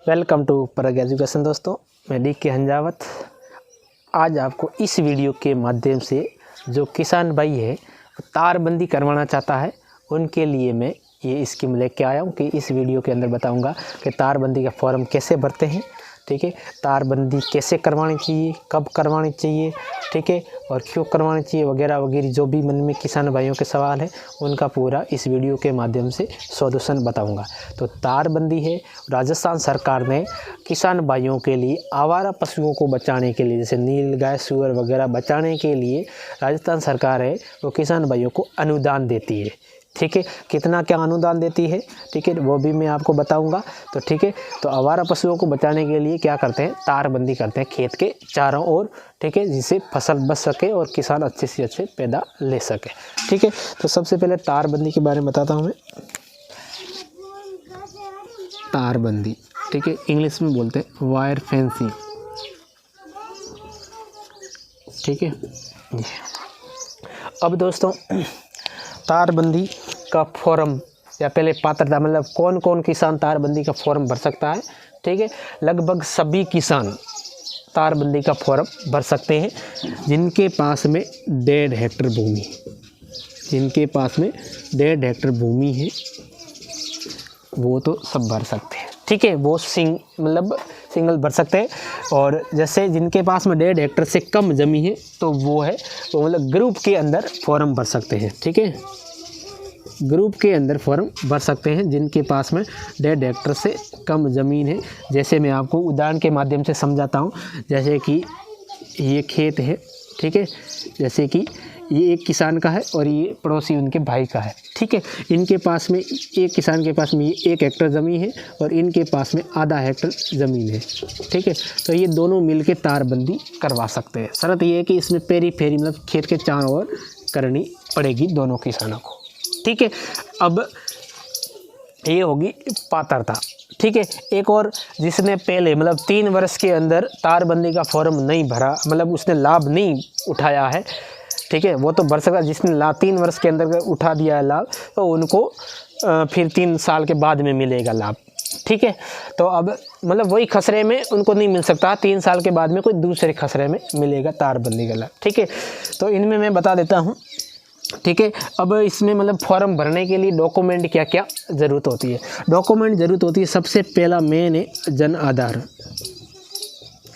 Welcome to Parag education. दोस्तों, मैं DK. हंजावत आज आपको इस वीडियो के माध्यम से जो किसान भाई है तारबंदी करवाना चाहता है उनके लिए मैं ये स्कीम लेके आया हूँ कि इस वीडियो के अंदर बताऊँगा कि तारबंदी का फॉर्म कैसे भरते हैं, ठीक है, तारबंदी कैसे करवानी चाहिए, कब करवानी चाहिए, ठीक है, और क्यों करवानी चाहिए वगैरह वगैरह जो भी मन में किसान भाइयों के सवाल है उनका पूरा इस वीडियो के माध्यम से सॉल्यूशन बताऊंगा। तो तारबंदी है, राजस्थान सरकार ने किसान भाइयों के लिए आवारा पशुओं को बचाने के लिए, जैसे नील गाय सूअर वगैरह बचाने के लिए राजस्थान सरकार है वो किसान भाइयों को अनुदान देती है, ठीक है। कितना क्या अनुदान देती है, ठीक है, वो भी मैं आपको बताऊंगा। तो ठीक है, तो आवारा पशुओं को बचाने के लिए क्या करते हैं, तारबंदी करते हैं खेत के चारों ओर, ठीक है, जिससे फसल बच सके और किसान अच्छे से अच्छे पैदा ले सके, ठीक है। तो सबसे पहले तारबंदी के बारे में बताता हूँ मैं। तारबंदी, ठीक है, इंग्लिश में बोलते हैं वायर फेंसिंग, ठीक है। अब दोस्तों तारबंदी का फॉर्म या पहले पात्रता मतलब कौन कौन किसान तारबंदी का फॉर्म भर सकता है, ठीक है। लगभग सभी किसान तारबंदी का फॉर्म भर सकते हैं जिनके पास में 1.5 हेक्टेयर भूमि, जिनके पास में 1.5 हेक्टेयर भूमि है वो तो सब भर सकते हैं, ठीक है। वो सिंगल भर सकते हैं। और जैसे जिनके पास में 1.5 हेक्टेयर से कम ज़मीन है तो वो मतलब ग्रुप के अंदर फॉर्म भर सकते हैं, ठीक है। ग्रुप के अंदर फॉर्म भर सकते हैं जिनके पास में 1.5 हेक्टेयर से कम ज़मीन है। जैसे मैं आपको उदाहरण के माध्यम से समझाता हूँ। जैसे कि ये खेत है, ठीक है, जैसे कि ये एक किसान का है और ये पड़ोसी उनके भाई का है, ठीक है। इनके पास में एक किसान के पास में 1 हेक्टेयर ज़मीन है और इनके पास में आधा हेक्टेयर ज़मीन है, ठीक है। तो ये दोनों मिलके तारबंदी करवा सकते हैं। शर्त ये है कि इसमें पेरी फेरी मतलब खेत के चारों ओर करनी पड़ेगी दोनों किसानों को, ठीक है। अब ये होगी पात्रता, ठीक है। एक और जिसने पहले मतलब 3 वर्ष के अंदर तारबंदी का फॉर्म नहीं भरा, मतलब उसने लाभ नहीं उठाया है, ठीक है, वो तो भर सकता है। जिसने 3 वर्ष के अंदर उठा दिया है लाभ तो उनको फिर 3 साल के बाद में मिलेगा लाभ, ठीक है। तो अब मतलब वही खसरे में उनको नहीं मिल सकता, 3 साल के बाद में कोई दूसरे खसरे में मिलेगा तारबंदी का लाभ, ठीक है। तो इनमें मैं बता देता हूँ, ठीक है। अब इसमें मतलब फॉर्म भरने के लिए डॉक्यूमेंट क्या क्या ज़रूरत होती है। डॉक्यूमेंट ज़रूरत होती है, सबसे पहला मेन है जन आधार,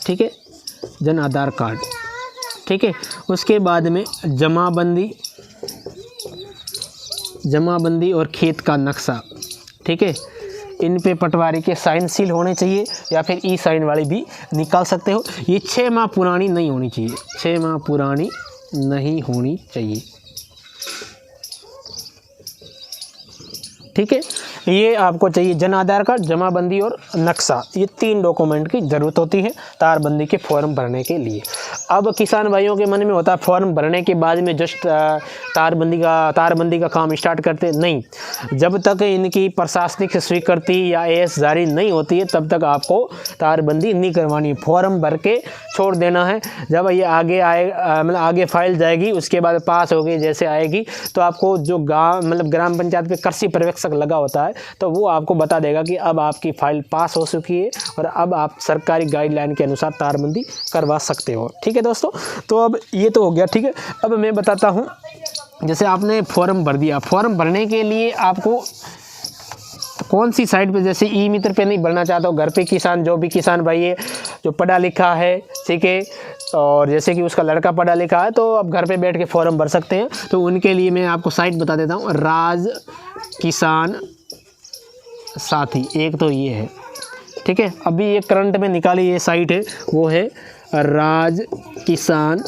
ठीक है, जन आधार कार्ड, ठीक है। उसके बाद में जमाबंदी और खेत का नक्शा, ठीक है। इन पे पटवारी के साइन सील होने चाहिए या फिर ई साइन वाली भी निकाल सकते हो। ये 6 माह पुरानी नहीं होनी चाहिए, 6 माह पुरानी नहीं होनी चाहिए, ठीक है। ये आपको चाहिए जन आधार कार्ड, जमाबंदी और नक्शा, ये 3 डॉक्यूमेंट की ज़रूरत होती है तारबंदी के फॉर्म भरने के लिए। अब किसान भाइयों के मन में होता है फॉर्म भरने के बाद में जस्ट तारबंदी का काम स्टार्ट करते नहीं। जब तक इनकी प्रशासनिक स्वीकृति या एएस जारी नहीं होती है तब तक आपको तारबंदी नहीं करवानी, फॉर्म भर के छोड़ देना है। जब ये आगे मतलब आगे फाइल जाएगी उसके बाद पास होगी, जैसे आएगी तो आपको जो ग्राम पंचायत पे कृषि पर्यवेक्षक लगा होता है तो वो आपको बता देगा कि अब आपकी फाइल पास हो चुकी है और अब आप सरकारी गाइडलाइन के अनुसार तारबंदी करवा सकते हो, ठीक है दोस्तों। तो अब ये तो हो गया, ठीक है। अब मैं बताता हूँ, जैसे आपने फॉर्म भर दिया, फॉर्म भरने के लिए आपको कौन सी साइट पे, जैसे ई मित्र पे नहीं भरना चाहता हो, घर पे किसान जो भी किसान भाई है जो पढ़ा लिखा है, ठीक है, और जैसे कि उसका लड़का पढ़ा लिखा है तो अब घर पे बैठ के फॉर्म भर सकते हैं। तो उनके लिए मैं आपको साइट बता देता हूँ, राज किसान साथी, एक तो ये है, ठीक है। अभी ये करंट में निकाली ये साइट है, वो है राज किसान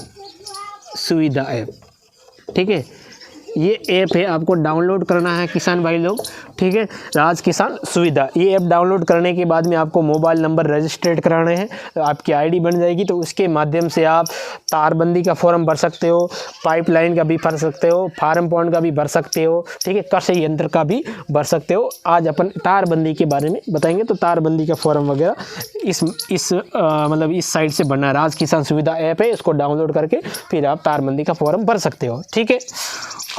सुविधा ऐप, ठीक है। ये ऐप है, आपको डाउनलोड करना है किसान भाई लोग, ठीक है। राज किसान सुविधा, ये ऐप डाउनलोड करने के बाद में आपको मोबाइल नंबर रजिस्ट्रेट कराने हैं, तो आपकी आईडी बन जाएगी। तो उसके माध्यम से आप तारबंदी का फॉर्म भर सकते हो, पाइपलाइन का भी भर सकते हो, फार्म पॉइंट का भी भर सकते हो, ठीक है, कृषि यंत्र का भी भर सकते हो। आज अपन तारबंदी के बारे में बताएंगे। तो तारबंदी का फॉर्म वगैरह इस साइट से भरना है, राज किसान सुविधा ऐप है, इसको डाउनलोड करके फिर आप तारबंदी का फॉर्म भर सकते हो, ठीक है।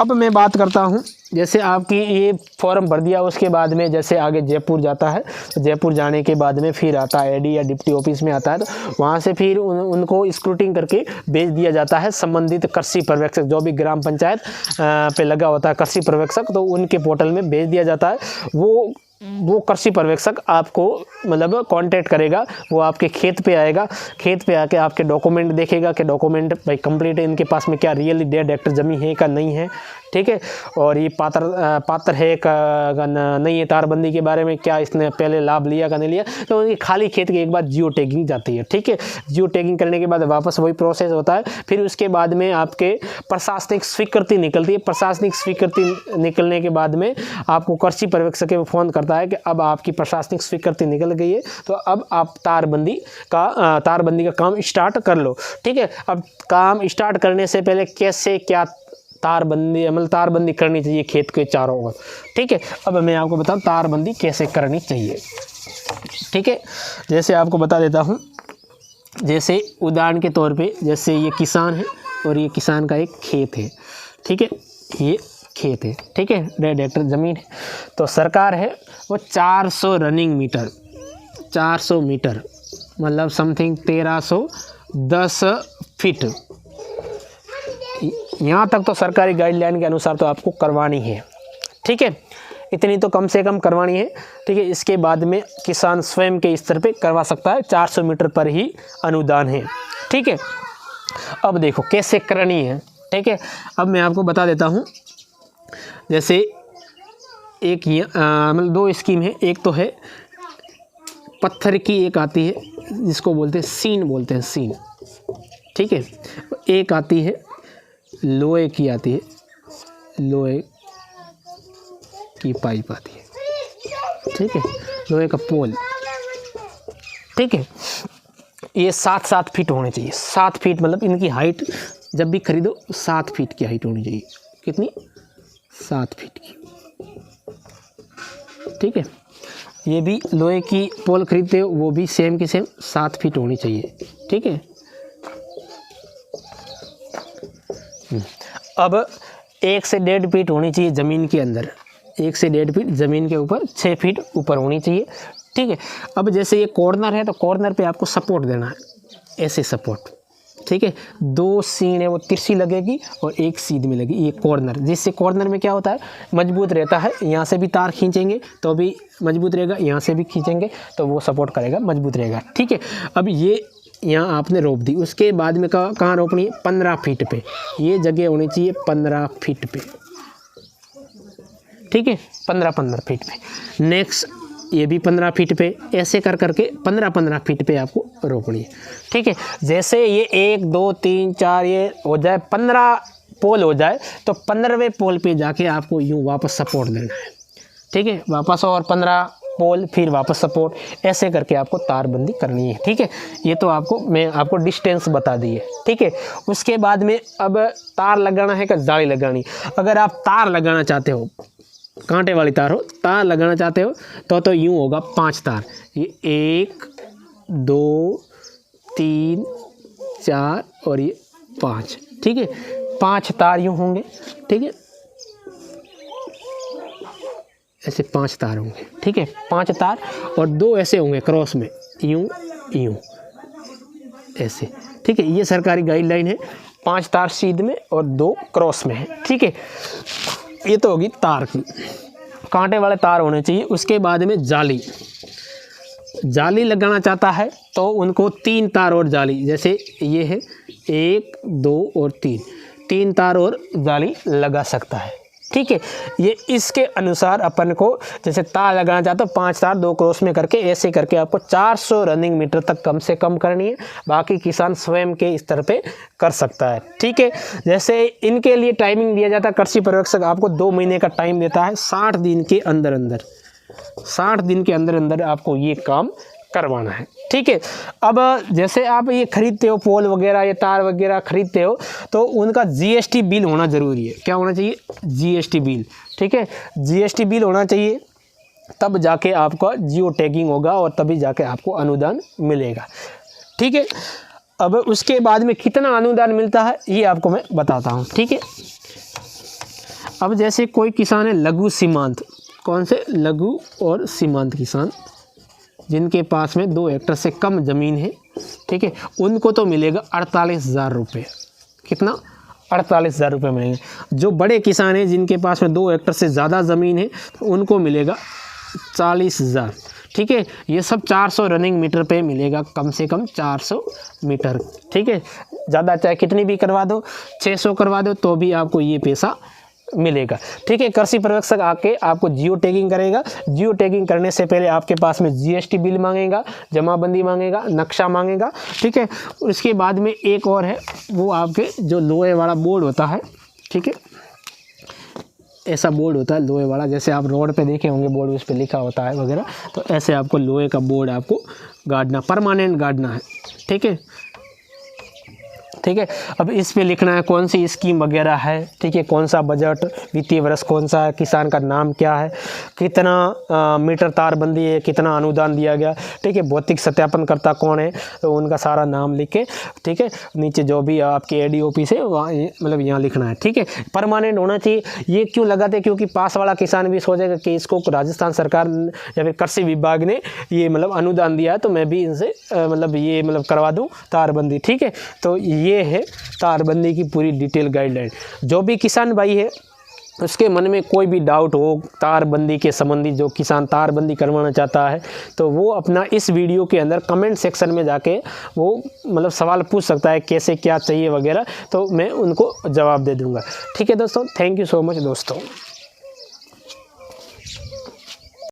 अब मैं बात करता हूँ जैसे आपकी ये फॉर्म भर दिया, उसके बाद में जैसे आगे जयपुर जाता है, तो जयपुर जाने के बाद में फिर आता है एडी या डिप्टी ऑफिस में आता है, तो वहाँ से फिर उनको स्क्रूटिंग करके भेज दिया जाता है संबंधित कृषि पर्यवेक्षक, जो भी ग्राम पंचायत पे लगा होता है कृषि पर्यवेक्षक, तो उनके पोर्टल में भेज दिया जाता है। वो कृषि पर्यवेक्षक आपको मतलब कांटेक्ट करेगा, वो आपके खेत पे आएगा, खेत पे आके आपके डॉक्यूमेंट देखेगा कि डॉक्यूमेंट भाई कंप्लीट है, इनके पास में क्या रियली 1.5 हेक्टेयर ज़मीन है का नहीं है, ठीक है, और ये पात्र है का नहीं है, तारबंदी के बारे में क्या इसने पहले लाभ लिया का नहीं लिया, तो उनकी खाली खेत के एक बार जियो टैगिंग जाती है, ठीक है। जियो टैगिंग करने के बाद वापस वही प्रोसेस होता है। फिर उसके बाद में आपके प्रशासनिक स्वीकृति निकलती है। प्रशासनिक स्वीकृति निकलने के बाद में आपको कृषि पर्यवेक्षक को फ़ोन करता है कि अब आपकी प्रशासनिक स्वीकृति निकल गई है, तो अब आप तारबंदी का काम स्टार्ट कर लो, ठीक है। अब काम स्टार्ट करने से पहले कैसे क्या तारबंदी करनी चाहिए खेत के चारों ओर, ठीक है। अब मैं आपको बताऊं तारबंदी कैसे करनी चाहिए, ठीक है। जैसे आपको बता देता हूं, जैसे उदाहरण के तौर पे जैसे ये किसान है और ये किसान का एक खेत है, ठीक है, ये खेत है, ठीक है, 1.5 हेक्टेयर ज़मीन है। तो सरकार है वो 400 रनिंग मीटर, 400 मीटर मतलब समथिंग 1310 फीट, यहाँ तक तो सरकारी गाइडलाइन के अनुसार तो आपको करवानी है, ठीक है, इतनी तो कम से कम करवानी है, ठीक है। इसके बाद में किसान स्वयं के स्तर पे करवा सकता है, 400 मीटर पर ही अनुदान है, ठीक है। अब देखो कैसे करनी है, ठीक है। अब मैं आपको बता देता हूँ, जैसे एक मतलब 2 स्कीम है, एक तो है पत्थर की, एक आती है जिसको बोलते हैं सीन बोलते हैं, सीन, ठीक है। एक आती है लोहे की, आती है लोहे की पाइप आती है, ठीक है, लोहे का पोल, ठीक है। ये 7-7 फीट होने चाहिए, 7 फीट मतलब इनकी हाइट जब भी खरीदो 7 फीट की हाइट होनी चाहिए। कितनी? 7 फीट की, ठीक है। ये भी लोहे की पोल खरीदते हो, वो भी सेम की सेम 7 फीट होनी चाहिए, ठीक है। अब 1 से 1.5 फीट होनी चाहिए ज़मीन के अंदर, 1 से 1.5 फीट ज़मीन के ऊपर, 6 फीट ऊपर होनी चाहिए, ठीक है। अब जैसे ये कॉर्नर है, तो कॉर्नर पे आपको सपोर्ट देना है, ऐसे सपोर्ट, ठीक है। 2 सीन है वो तिरछी लगेगी और एक सीध में लगेगी, ये कॉर्नर, जिससे कॉर्नर में क्या होता है मजबूत रहता है। यहाँ से भी तार खींचेंगे तो भी मजबूत रहेगा, यहाँ से भी खींचेंगे तो वो सपोर्ट करेगा, मजबूत रहेगा, ठीक है। अब ये यहाँ आपने रोप दी, उसके बाद में कहाँ रोपनी है? 15 फीट पे, ये जगह होनी चाहिए 15 फीट पे, ठीक है, 15 फीट पे। नेक्स्ट ये भी 15 फीट पे, ऐसे कर करके 15 फीट पे आपको रोपनी है, ठीक है। जैसे ये 1 2 3 4 ये हो जाए, 15 पोल हो जाए, तो 15वें पोल पे जाके आपको यूँ वापस सपोर्ट देना है, ठीक है। वापस और 15 पोल, फिर वापस सपोर्ट, ऐसे करके आपको तारबंदी करनी है, ठीक है। ये तो मैं आपको डिस्टेंस बता दी है, ठीक है। उसके बाद में अब तार लगाना है कि जाली लगानी। अगर आप तार लगाना चाहते हो, कांटे वाली तार हो, तार लगाना चाहते हो तो यूँ होगा 5 तार, ये 1 2 3 4 और ये 5, ठीक है। 5 तार यूँ होंगे, ठीक है, ऐसे 5 तार होंगे, ठीक है, 5 तार, और 2 ऐसे होंगे क्रॉस में, यूँ यूँ ऐसे, ठीक है। ये सरकारी गाइडलाइन है, 5 तार सीध में और 2 क्रॉस में है, ठीक है। ये तो होगी तार की, कांटे वाले तार होने चाहिए। उसके बाद में जाली लगाना चाहता है तो उनको 3 तार और जाली, जैसे ये है 1 2 और 3 तार और जाली लगा सकता है, ठीक है। ये इसके अनुसार अपन को जैसे तार लगाना चाहते हो 5 तार 2 क्रॉस में करके, ऐसे करके आपको 400 रनिंग मीटर तक कम से कम करनी है। बाकी किसान स्वयं के स्तर पे कर सकता है, ठीक है। जैसे इनके लिए टाइमिंग दिया जाता है, कृषि पर्यवेक्षक आपको 2 महीने का टाइम देता है, 60 दिन के अंदर अंदर, 60 दिन के अंदर अंदर आपको ये काम करवाना है, ठीक है। अब जैसे आप ये खरीदते हो पोल वगैरह, ये तार वगैरह खरीदते हो, तो उनका जीएसटी बिल होना ज़रूरी है। क्या होना चाहिए? जीएसटी बिल, ठीक है। जीएसटी बिल होना चाहिए, तब जाके आपका जियो टैगिंग होगा और तभी जाके आपको अनुदान मिलेगा, ठीक है। अब उसके बाद में कितना अनुदान मिलता है ये आपको मैं बताता हूँ, ठीक है। अब जैसे कोई किसान है लघु सीमांत, कौन से लघु और सीमांत किसान, जिनके पास में 2 हेक्टेयर से कम ज़मीन है, ठीक है, उनको तो मिलेगा 48,000 रुपये। कितना? 48,000 रुपये मिलेंगे। जो बड़े किसान हैं जिनके पास में 2 हेक्टेयर से ज़्यादा ज़मीन है तो उनको मिलेगा 40,000, ठीक है। ये सब 400 रनिंग मीटर पे मिलेगा, कम से कम 400 मीटर, ठीक है। ज़्यादा चाहे कितनी भी करवा दो, 600 करवा दो तो भी आपको ये पैसा मिलेगा, ठीक है। कृषि पर्यवेक्षक आके आपको जियो टैगिंग करेगा। जियो टैगिंग करने से पहले आपके पास में जीएसटी बिल मांगेगा, जमाबंदी मांगेगा, नक्शा मांगेगा, ठीक है। उसके बाद में एक और है, वो आपके जो लोहे वाला बोर्ड होता है, ठीक है, ऐसा बोर्ड होता है लोहे वाला, जैसे आप रोड पे देखे होंगे बोर्ड, उस पर लिखा होता है वगैरह, तो ऐसे आपको लोहे का बोर्ड आपको गाड़ना, परमानेंट गाड़ना है, ठीक है, ठीक है। अब इस पे लिखना है कौन सी स्कीम वगैरह है, ठीक है, कौन सा बजट, वित्तीय वर्ष कौन सा है, किसान का नाम क्या है, कितना मीटर तारबंदी है, कितना अनुदान दिया गया, ठीक है, भौतिक सत्यापन करता कौन है, तो उनका सारा नाम लिख के, ठीक है, नीचे जो भी आपके एडी ऑफिस है वहाँ मतलब यहाँ लिखना है, ठीक है। परमानेंट होना चाहिए। ये क्यों लगाते हैं? क्योंकि पास वाला किसान भी सोचेगा कि इसको राजस्थान सरकार या फिर कृषि विभाग ने ये मतलब अनुदान दिया है, तो मैं भी इनसे मतलब ये मतलब करवा दूँ तारबंदी, ठीक है। तो ये है तारबंदी की पूरी डिटेल गाइडलाइन। जो भी किसान भाई है उसके मन में कोई भी डाउट हो तारबंदी के संबंधी, जो किसान तारबंदी करवाना चाहता है, तो वो अपना इस वीडियो के अंदर कमेंट सेक्शन में जाके वो मतलब सवाल पूछ सकता है, कैसे क्या चाहिए वगैरह, तो मैं उनको जवाब दे दूंगा, ठीक है दोस्तों। थैंक यू सो मच दोस्तों।